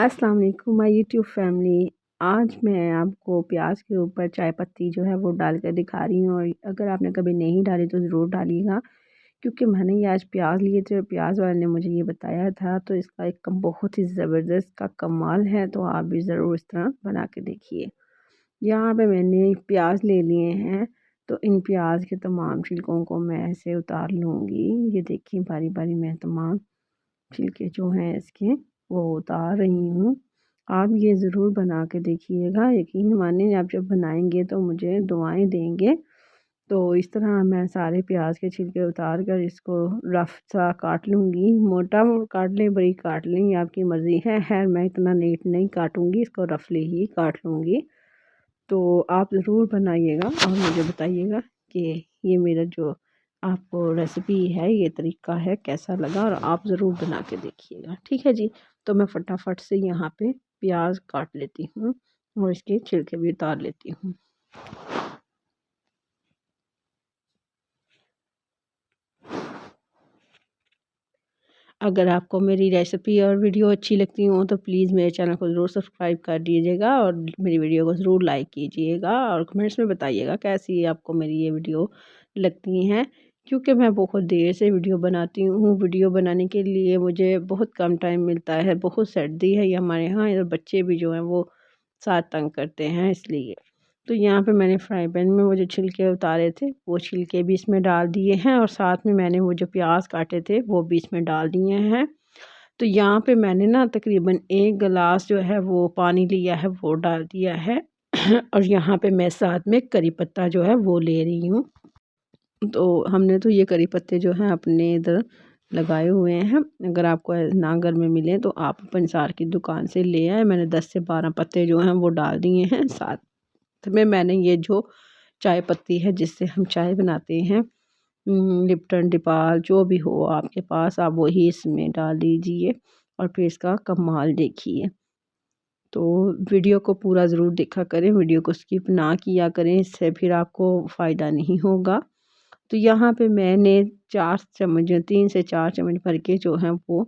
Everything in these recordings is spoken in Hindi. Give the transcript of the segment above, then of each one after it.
अस्सलाम वालेकुम माय यूट्यूब फैमिली। आज मैं आपको प्याज के ऊपर चाय पत्ती जो है वो डाल कर दिखा रही हूँ, और अगर आपने कभी नहीं डाली तो ज़रूर डालिएगा, क्योंकि मैंने ये आज प्याज लिए थे और प्याज वाले ने मुझे ये बताया था, तो इसका एक बहुत ही ज़बरदस्त का कमाल है। तो आप भी ज़रूर इस तरह बना के देखिए। यहाँ पे मैंने प्याज ले लिए हैं, तो इन प्याज के तमाम छिलकों को मैं ऐसे उतार लूँगी। ये देखिए बारी बारी मैं तमाम छिलके जो हैं इसके वो उतार रही हूँ। आप ये ज़रूर बना के देखिएगा, यकीन मानिए आप जब बनाएंगे तो मुझे दुआएं देंगे। तो इस तरह मैं सारे प्याज के छिलके उतार कर इसको रफ सा काट लूँगी। मोटा काट लें, बारीक काट लें, ये आपकी मर्ज़ी है। खैर मैं इतना नीट नहीं काटूँगी, इसको रफली ही काट लूँगी। तो आप ज़रूर बनाइएगा और मुझे बताइएगा कि ये मेरा जो आपको रेसिपी है, ये तरीका है, कैसा लगा, और आप ज़रूर बना के देखिएगा। ठीक है जी। तो मैं फटाफट से यहाँ पे प्याज काट लेती हूँ और इसके छिलके भी उतार लेती हूँ। अगर आपको मेरी रेसिपी और वीडियो अच्छी लगती हो तो प्लीज़ मेरे चैनल को ज़रूर सब्सक्राइब कर दीजिएगा और मेरी वीडियो को ज़रूर लाइक कीजिएगा और कमेंट्स में बताइएगा कैसी आपको मेरी ये वीडियो लगती हैं, क्योंकि मैं बहुत देर से वीडियो बनाती हूँ। वीडियो बनाने के लिए मुझे बहुत कम टाइम मिलता है, बहुत सर्दी है ये हमारे यहाँ, और बच्चे भी जो हैं वो साथ तंग करते हैं इसलिए। तो यहाँ पे मैंने फ्राई पैन में वो जो छिलके उतारे थे वो छिलके भी इसमें डाल दिए हैं, और साथ में मैंने वो जो प्याज काटे थे वो भी इसमें डाल दिए हैं। तो यहाँ पे मैंने ना तकरीबन 1 गिलास जो है वो पानी लिया है, वो डाल दिया है। और यहाँ पे मैं साथ में करी पत्ता जो है वो ले रही हूँ। तो हमने तो ये करी पत्ते जो हैं अपने इधर लगाए हुए हैं। अगर आपको ना घर में मिले तो आप पंसार की दुकान से ले आए। मैंने 10 से 12 पत्ते जो हैं वो डाल दिए हैं। साथ में मैंने ये जो चाय पत्ती है जिससे हम चाय बनाते हैं, लिप्टन डिपाल जो भी हो आपके पास, आप वही इसमें डाल दीजिए और फिर इसका कमाल देखिए। तो वीडियो को पूरा ज़रूर देखा करें, वीडियो को स्किप ना किया करें, इससे फिर आपको फ़ायदा नहीं होगा। तो यहाँ पे मैंने 4 चम्मच 3 से 4 चम्मच भर के जो हैं वो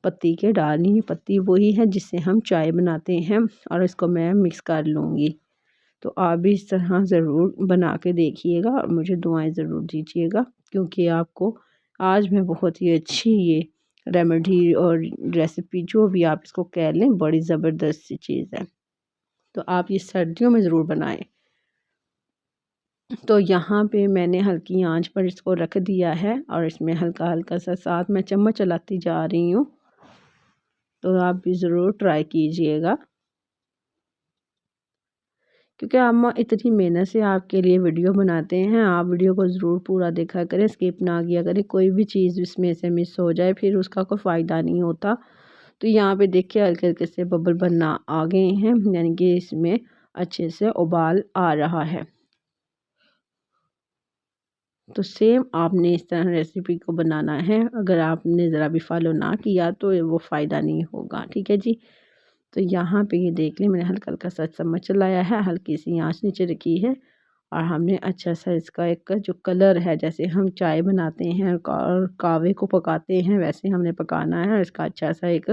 पत्ती के डालनी है। पत्ती वही है जिससे हम चाय बनाते हैं, और इसको मैं मिक्स कर लूँगी। तो आप भी इस तरह ज़रूर बना के देखिएगा और मुझे दुआएं ज़रूर दीजिएगा, क्योंकि आपको आज मैं बहुत ही अच्छी ये रेमेडी और रेसिपी जो भी आप इसको कह लें, बड़ी ज़बरदस्त सी चीज़ है। तो आप ये सर्दियों में ज़रूर बनाएं। तो यहाँ पे मैंने हल्की आंच पर इसको रख दिया है और इसमें हल्का हल्का सा साथ में चम्मच चलाती जा रही हूँ। तो आप भी ज़रूर ट्राई कीजिएगा, क्योंकि हम इतनी मेहनत से आपके लिए वीडियो बनाते हैं। आप वीडियो को ज़रूर पूरा देखा करें, स्किप ना किया करें। कोई भी चीज़ इसमें से मिस हो जाए फिर उसका कोई फ़ायदा नहीं होता। तो यहाँ पे देखिए हल्के हल्के से बबल बनना आ गए हैं, यानी कि इसमें अच्छे से उबाल आ रहा है। तो सेम आपने इस तरह रेसिपी को बनाना है। अगर आपने ज़रा भी फॉलो ना किया तो वो फ़ायदा नहीं होगा। ठीक है जी। तो यहाँ पे ये देख लें, मैंने हल्का हल्का सा चम्मच चलाया है, हल्की सी आंच नीचे रखी है, और हमने अच्छा सा इसका एक जो कलर है, जैसे हम चाय बनाते हैं और कावे को पकाते हैं वैसे हमने पकाना है, और इसका अच्छा सा एक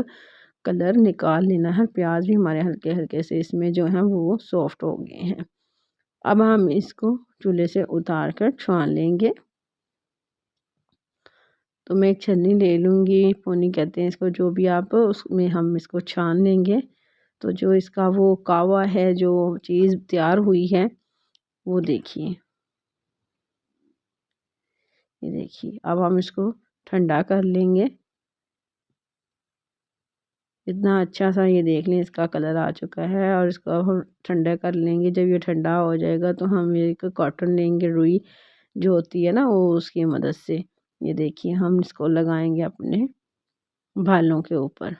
कलर निकाल लेना है। प्याज भी हमारे हल्के हल्के से इसमें जो है वो सॉफ्ट हो गए हैं। अब हम इसको चूल्हे से उतार कर छान लेंगे। तो मैं एक छन्नी ले लूँगी, पोनी कहते हैं इसको, जो भी आप, उसमें हम इसको छान लेंगे। तो जो इसका वो कावा है, जो चीज़ तैयार हुई है, वो देखिए, ये देखिए। अब हम इसको ठंडा कर लेंगे। इतना अच्छा सा ये देख लें इसका कलर आ चुका है, और इसको अब हम ठंडा कर लेंगे। जब ये ठंडा हो जाएगा तो हम एक कॉटन लेंगे, रुई जो होती है ना, वो उसकी मदद से ये देखिए हम इसको लगाएंगे अपने बालों के ऊपर।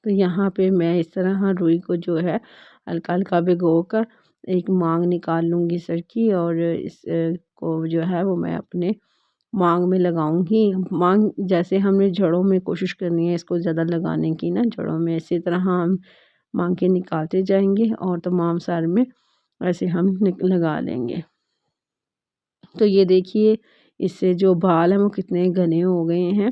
तो यहाँ पे मैं इस तरह रुई को जो है हल्का हल्का भिगो कर एक मांग निकाल लूँगी सर की, और इस को जो है वो मैं अपने मांग में लगाऊंगी। मांग जैसे हमने जड़ों में कोशिश करनी है इसको ज़्यादा लगाने की ना, जड़ों में, इसी तरह हम मांग के निकालते जाएंगे और तमाम सर में ऐसे हम लगा लेंगे। तो ये देखिए इससे जो बाल हैं वो कितने घने हो गए हैं,